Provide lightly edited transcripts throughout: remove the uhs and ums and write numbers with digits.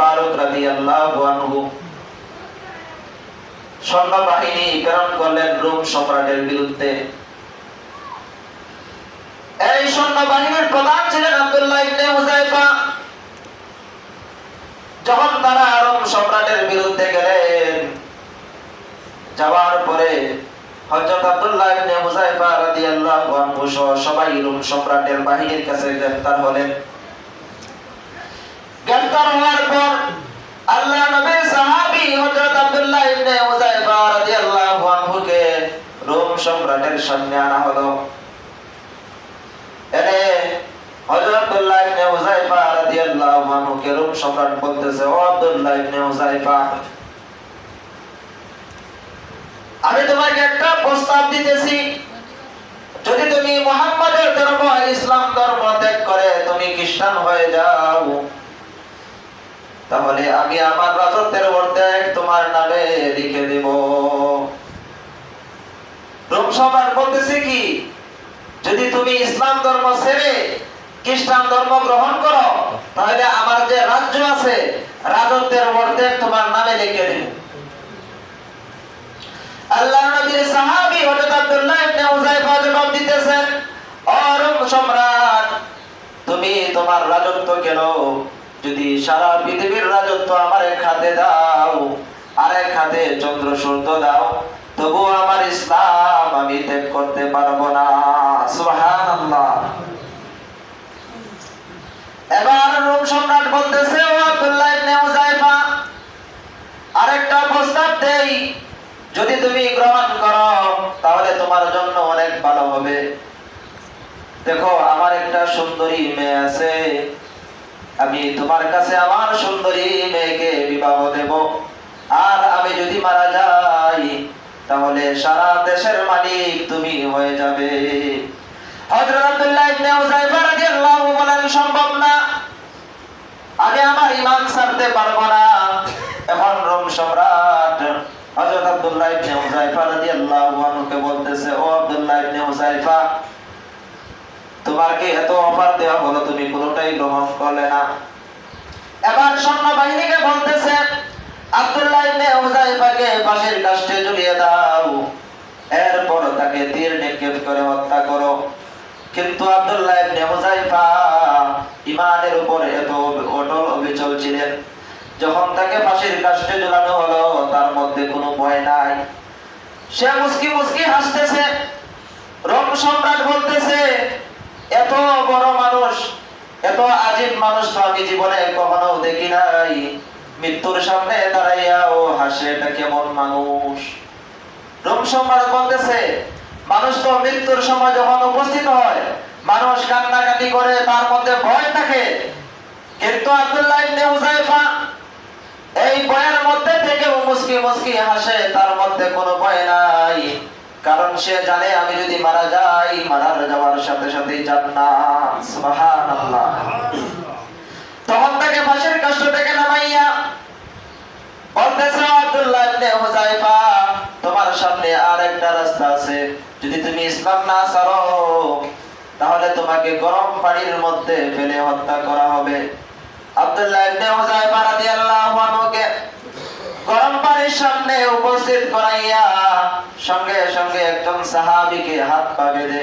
ফারুক রাদিয়াল্লাহু আনহু সৈন্যবাহিনী প্রেরণ করলেন রোম সম্রাটের বিরুদ্ধে। এই সৈন্যবাহিনীর প্রধান ছিলেন আব্দুল্লাহ ইবনে হুযায়ফা। যখন তারা রোম সম্রাটের বিরুদ্ধে গেলেন, যাওয়ার পরে হযরত আব্দুল্লাহ ইবনে হুযায়ফা রাদিয়াল্লাহু আনহু সহ সবাই রোম সম্রাটের বাহিনীর কাছে গ্রেফতার হলেন। গ্রেফতার হওয়ার পর আল্লাহ নবীর সাহাবী হযরত আব্দুল্লাহ ইবনে হুযায়ফা রাদিয়াল্লাহু আনহুকে রোম সম্রাটের সামনে আনা হলো। এনে হযরত আব্দুল্লাহ ইবনে হুযায়ফা রাদিয়াল্লাহু আনহুকে রোম সম্রাট বলতেছে, ও আব্দুল্লাহ ইবনে হুযায়ফা, আমি তোমাকে একটা প্রস্তাব দিতেছি, যদি তুমি মুহাম্মাদের ধর্ম ইসলাম ধর্ম ত্যাগ করে তুমি খ্রিস্টান হয়ে যাও, তাহলে আমি আমার রাজত্বের অর্ধেক তোমার নামে লিখে দেব। রোম সম্রাট বলতেছে কি, যদি তুমি ইসলাম ধর্ম ছেড়ে খ্রিস্টান ধর্ম গ্রহণ করো, তাহলে আমার যে রাজ্য আছে রাজত্বের অর্ধেক তোমার নামে লিখে দেব। আল্লাহর নবীর সাহাবী হযরত আব্দুল্লাহ ইবনে হুযায়ফা জবাব দিতেছেন, ও রোম সম্রাট, তুমি তোমার রাজত্ব কেন, যদি সারা পৃথিবীর রাজত্ব আমার এক হাতে দাও, আর এক হাতে চন্দ্র সূর্য দাও, তবু আমার ইসলাম আমি ত্যাগ করতে পারবো না। সুবহানাল্লাহ। এবার রোম সম্রাট বলতেছে, ও আব্দুল্লাহ ইবনে হুযায়ফা, আরেকটা প্রস্তাব দেই, যদি তুমি গ্রহণ করো তাহলে তোমার জন্য অনেক ভালো হবে। দেখো, আমার একটা সুন্দরী মেয়ে আছে, আমি তোমার কাছে আমার সুন্দরী মেয়েকে বিবাহ দেব, আর আমি যদি মারা যাই তাহলে সারা দেশের মালিক তুমি হয়ে যাবে। হযরত আব্দুল্লাহ ইবনে হুযায়ফা রাদিয়াল্লাহু আনহু বলেন, সম্ভব না, আমি আমার ঈমান ছাড়তে পারবো না। এখন রোম সম্রাট হযরত আব্দুল্লাহ ইবনে হুযায়ফা রাদিয়াল্লাহু আনহুকে বলতেছে, ও আব্দুল্লাহ ইবনে হুযায়ফা, তোমাকে এত অফার দেওয়া হলো, তুমি কোনোটাই গ্রহণ করলে না। এবার সৈন্যবাহিনীকে বলতেছে, আব্দুল্লাহ ইবনে হুযায়ফাকে ফাঁসির কাস্টে ঝুলিয়ে দাও, এরপর তাকে তীর নিক্ষেপ করে হত্যা করো। কিন্তু আব্দুল্লাহ ইবনে হুযায়ফা ঈমানের উপর এত অটল অবিচল ছিলেন, যখন তাকে ফাঁসির কাস্টে ঝুলানো হলো তার মধ্যে কোনো ভয় নাই, সে মুস্কি মুস্কি হাসতেছে। রোম সম্রাট বলতেছে, এত বড় মানুষ, এত আজীব মানুষ তো আমি জীবনে কখনো দেখি নাই, মৃত্যুর সামনে দাঁড়াইয়া ও হাসে, এটা কেমন মানুষ? রোম সম্রাট বলতেছে, মানুষ তো মৃত্যুর সময় যখন উপস্থিত হয় মানুষ কান্নাকাটি করে, তার মধ্যে ভয় থাকে, কিন্তু আব্দুল্লাহ ইবনে হুযায়ফা এই ভয়ের মধ্যে থেকেও মুস্কি মুস্কি হাসে, তার মধ্যে কোনো ভয় নাই, কারণ সে জানে আমি যদি মারা যাই, মারা যাওয়ার সাথে সাথে জান্নাত। সুবহানাল্লাহ। তখন তাকে ফাঁসির কাস্ট থেকে নামাইয়া বলতেছে, আব্দুল্লাহ ইবনে হুযায়ফা, তোমার সামনে আর একটা রাস্তা আছে, যদি তুমি ইসলাম না ছাড়ো তাহলে তোমাকে গরম পানির মধ্যে ফেলে হত্যা করা হবে। আব্দুল্লাহ ইবনে হুযায়ফা রাদিয়াল্লাহু আনহুকে গরম পানির সামনে উপস্থিত করাইয়া সঙ্গে সঙ্গে একজন সাহাবীকে হাত পা বেঁধে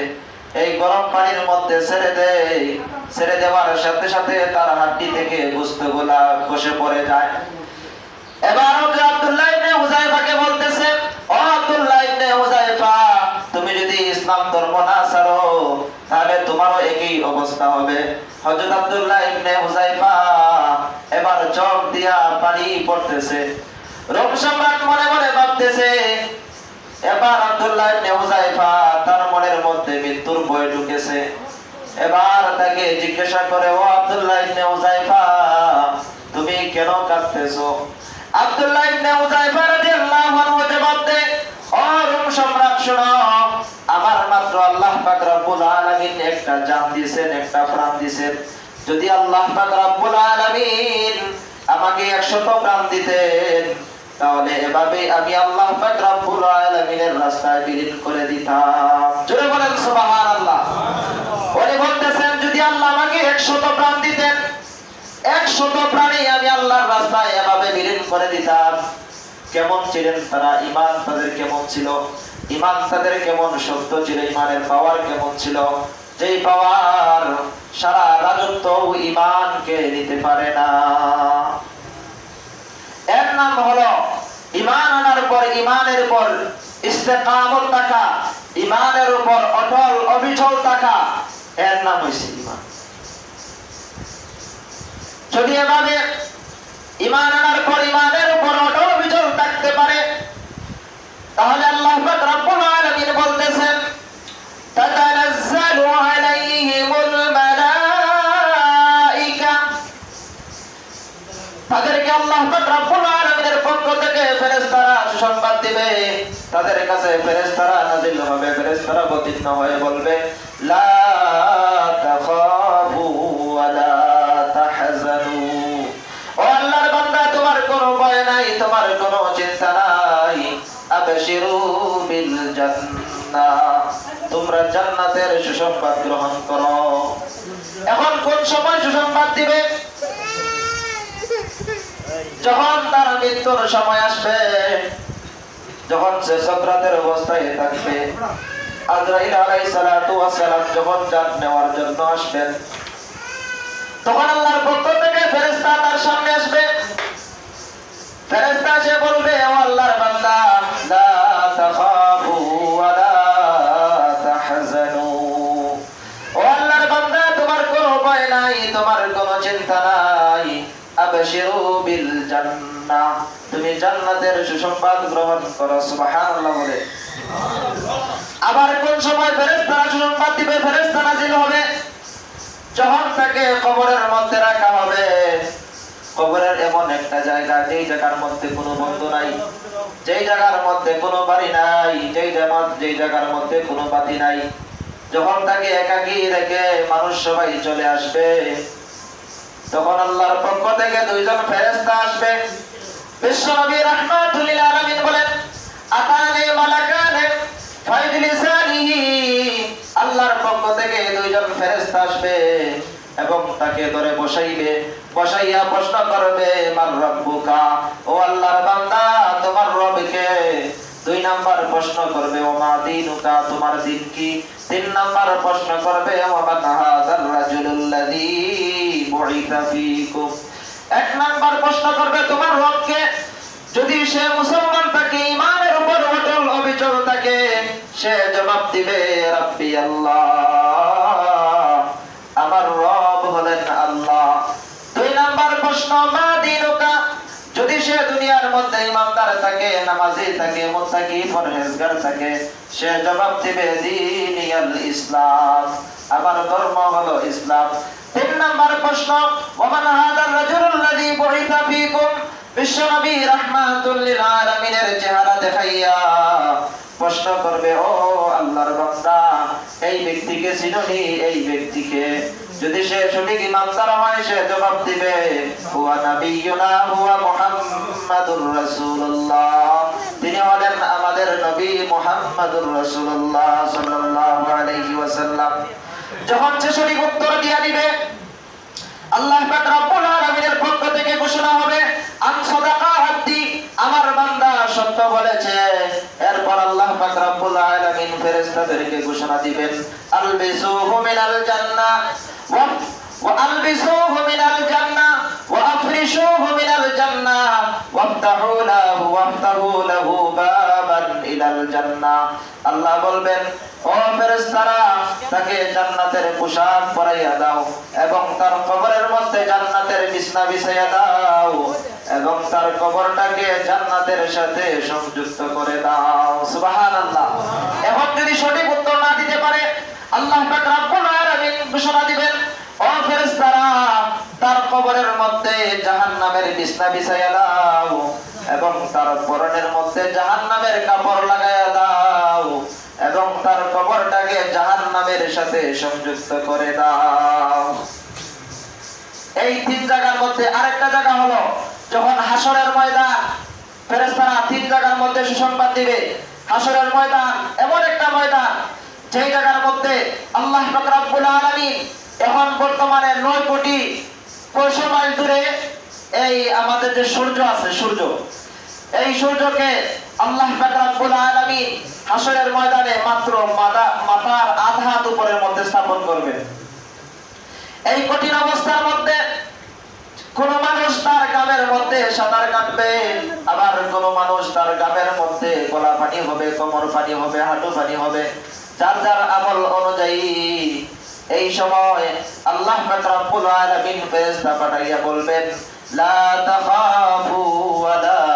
এই গরম পানির মধ্যে ছেড়ে দেয়। ছেড়ে দেওয়ার সাথে সাথে তার হাড্ডি থেকে গোশতগুলা খসে পড়ে যায়। এবার আব্দুল্লাহ ইবনে হুযায়ফাকে বলতেছে, ও আব্দুল্লাহ ইবনে হুযায়ফা, তুমি যদি ইসলাম ধর্ম না ছাড়ো তাহলে তোমারও একই অবস্থা হবে। হযরত আব্দুল্লাহ ইবনে হুযায়ফা এবার চোখ দিয়া পানি পড়তেছে। রোম সম্রাট মনে মনে ভাবতেছে, এবার আব্দুল্লাহ ইবনে হুযায়ফা তার মনের মধ্যে মৃত্যুর ভয় ঢুকেছে। এবার তাকে জিজ্ঞাসা করে, ও আব্দুল্লাহ ইবনে হুযায়ফা, তুমি কেন কাঁদতেছো? আব্দুল্লাহ ইবনে হুযায়ফা রাদিয়াল্লাহু আনহু জবাব দেয়, ও রোম সম্রাট, শোনো, আমার মাত্র আল্লাহ পাক রব্বুল আলামিন একটা জান দিয়েছেন, একটা প্রাণ দিয়েছেন। যদি আল্লাহ পাক রব্বুল আলামিন আমাকে 100 প্রাণ দিতেন তাহলে এভাবে আমি আল্লাহ পাক রব্বুল আলামিনের রাস্তায় বিলীন করে দিতাম। জোরে বলেন সুবহানাল্লাহ। উনি বলতেছেন, যদি আল্লাহ আমাকে 100 প্রাণ দিতেন, 100 প্রাণী আমি আল্লাহর রাস্তায় এভাবে বিলীন করে দিতাম। কেমন ছিলেন তারা? ঈমান তাদের কেমন ছিল? ঈমান তাদের কেমন শক্ত ছিল? ঈমানের পাওয়ার কেমন ছিল? যেই পাওয়ার সারা রাজত্ব ঈমানকে নিতে পারে না। এর নাম হলো ঈমান আনার পর ঈমানের উপর ইস্তেকামত থাকা, ঈমানের উপর অটল অবিচল থাকা, এর নাম হইছে ঈমান। যদি এভাবে ঈমান আনার পর ঈমানের উপর অটল অবিচল থাকতে পারে, তাহলে আল্লাহ পাক রব্বুল আলামিন বলতেছেন, তাতানাজ্জালু আলাইহিমুল মালাইকা, তাদেরকে আল্লাহ পাক রব্বুল আলামিনের পক্ষ থেকে ফেরেশতারা সুসংবাদ দিবে। তাদের কাছে ফেরেশতারা নাযিল হবে, ফেরেশতারা অবতীর্ণ হয়ে বলবে, লা তাখাফু ওয়া লা তাহজানু, ও আল্লাহর বান্দা তোমার কোনো ভয় নাই, তোমার কোনো চিন্তা নাই, আবশিরু বিল জান্নাহ, তোমরা জান্নাতের সুসংবাদ গ্রহণ করো। এখন কোন সময় সুসংবাদ দিবে? যখন তার মৃত্যুর সময় আসবে, যখন সে সাকরাতের অবস্থায় থাকবে, আজরাইল আলাইহিস সালাতু ওয়াস সালাম যখন জান নেওয়ার জন্য আসবেন, তখন আল্লাহর পক্ষ থেকে ফেরেশতা তার সামনে আসবে। ফেরেশতা এসে বলবে, ও আল্লাহর বান্দা, লা তাখাফু ওয়া লা তাহজানু, ও আল্লাহর বান্দা তোমার কোনো ভয় নাই, তোমার কোনো চিন্তা নাই, আবশিরু বিল জান্নাহ, তুমি জান্নাতের সুসংবাদ গ্রহণ করো। সুবহানাল্লাহ বলে। আবার কোন সময় ফেরেশতারা সুসংবাদ দিবে, ফেরেশতা নাযিল হবে যখন তাকে কবরের মধ্যে রাখা হবে। কবরের এমন একটা জায়গা, যেই জায়গার মধ্যে কোনো বন্ধু নাই, যেই জায়গার মধ্যে কোনো বাড়ি নাই, যেই জায়গার মধ্যে কোনো বাতি নাই। যখন তাকে একাকী রেখে মানুষ সবাই চলে আসবে, তখন আল্লাহর পক্ষ থেকে দুইজন ফেরেশতা আসবে। বিশ্বনবী রাহমাতুল লিল আলামিন বলেন, আতানি মালাকানে ফাইজলিসানিহি, আল্লাহর পক্ষ থেকে দুইজন ফেরেশতা আসবে এবং তাকে ধরে বসাইয়া প্রশ্ন করবে, মান রাব্বুকা, ও আল্লাহর বান্দা তোমার রব কে? 2 নাম্বার প্রশ্ন করবে, ও মা দীনুকা, তোমার দিন কি? 3 নাম্বার প্রশ্ন করবে, ওয়া মান হাযার রাজুলুল্লাযী বুইসা ফীকুম। 1 নাম্বার প্রশ্ন করবে তোমার রব কে? যদি সে মুসলমান থাকে, ঈমানের উপর অটল অবিচল থাকে, সে জবাব দিবে, রাব্বি আল্লাহ, আমার রব হলেন আল্লাহ। 2 নাম্বার প্রশ্ন, মা দীনুকা, যদি সে দুনিয়ার মধ্যে ইমানদার থাকে, নামাজি থাকে, মুত্তাকি পরহেজগার থাকে, সে জবাব দিবে, দীনিয়াল ইসলাম, আমার ধর্ম হলো ইসলাম। 3 নাম্বার প্রশ্ন, ওয়া মান হাযার রাজুলুল্লাযী বুইসা ফীকুম, বিশ্বনবী রাহমাতুল লিল আলামিনের চেহারা দেখাইয়া প্রশ্ন করবে, ও আল্লাহর বান্দা এই ব্যক্তিকে চিনোনি? এই ব্যক্তিকে? যদি সে সঠিক ইমানদার হয়, সে জবাব দিবে, হুয়া নাবিয়ুনা হুয়া মুহাম্মাদুর রাসূলুল্লাহ, তিনি হলেন আমাদের নবী মুহাম্মাদুর রাসূলুল্লাহ সাল্লাল্লাহু আলাইহি ওয়াসাল্লাম। যখন সে সঠিক উত্তর দিয়া দিবে, আল্লাহ পাক রব্বুল আলামিনের পক্ষ থেকে ঘোষণা হবে, আন সাদাকা আব্দি, আমার বান্দা সত্য বলেছে। এরপর আল্লাহ পাক রব্বুল আলামিন ফেরেশতাদেরকে ঘোষণা দিবেন, আলবিসুহু মিনাল জান্নাহ ওয়া আলবিসুহু মিনাল জান্নাহ ওয়া আফরিশুহু মিনাল জান্নাহ ওয়াফতাহু লাহু বাবান ইলাল জান্নাহ। আল্লাহ বলবেন, ও ফেরেশতারা, তাকে জান্নাতের পোশাক পরাইয়া দাও এবং তার কবরের মধ্যে জান্নাতের বিছানা বিছাইয়া দাও এবং তার কবরটাকে জান্নাতের সাথে সংযুক্ত করে দাও। সুবহানাল্লাহ। এখন যদি সঠিক উত্তর না দিতে পারে, আল্লাহ পাক রব্বুল আলামিন ঘোষণা দিবেন, ও ফেরেশতারা, তার কবরের মধ্যে জাহান্নামের বিছানা বিছাইয়া দাও এবং তার পরনের মধ্যে জাহান্নামের কাপড় লাগাইয়া দাও এবং তার কবরটাকে জাহান্নামের সাথে সংযুক্ত করে দাও। এই 3 জায়গার মধ্যে আরেকটা জায়গা হলো যখন হাসরের ময়দান, ফেরেশতারা 3 জায়গার মধ্যে সুসংবাদ দিবে। হাসরের ময়দান এমন একটা ময়দান, যে জায়গার মধ্যে আল্লাহ পাক রব্বুল আলামিন এখন বর্তমানে 9 কোটি 500 মাইল দূরে এই আমাদের যে সূর্য আছে, সূর্য, এই সূর্যকে আল্লাহ পাক রব্বুল আলামিন হাসরের ময়দানে মাত্র মাথার আধা হাত উপরের মধ্যে স্থাপন করবেন। এই কঠিন অবস্থার মধ্যে কোন মানুষ তার গামের মধ্যে সাঁতার কাটবে, আবার কোন মানুষ তার গামের মধ্যে গলা পানি হবে, কোমর পানি হবে, হাঁটু পানি হবে, যার যার আমল অনুযায়ী। এই সময় আল্লাহ পাক রব্বুল আলামিন ফেরেশতা পাঠাইয়া বলবেন, লা তাখাফু ওয়া লা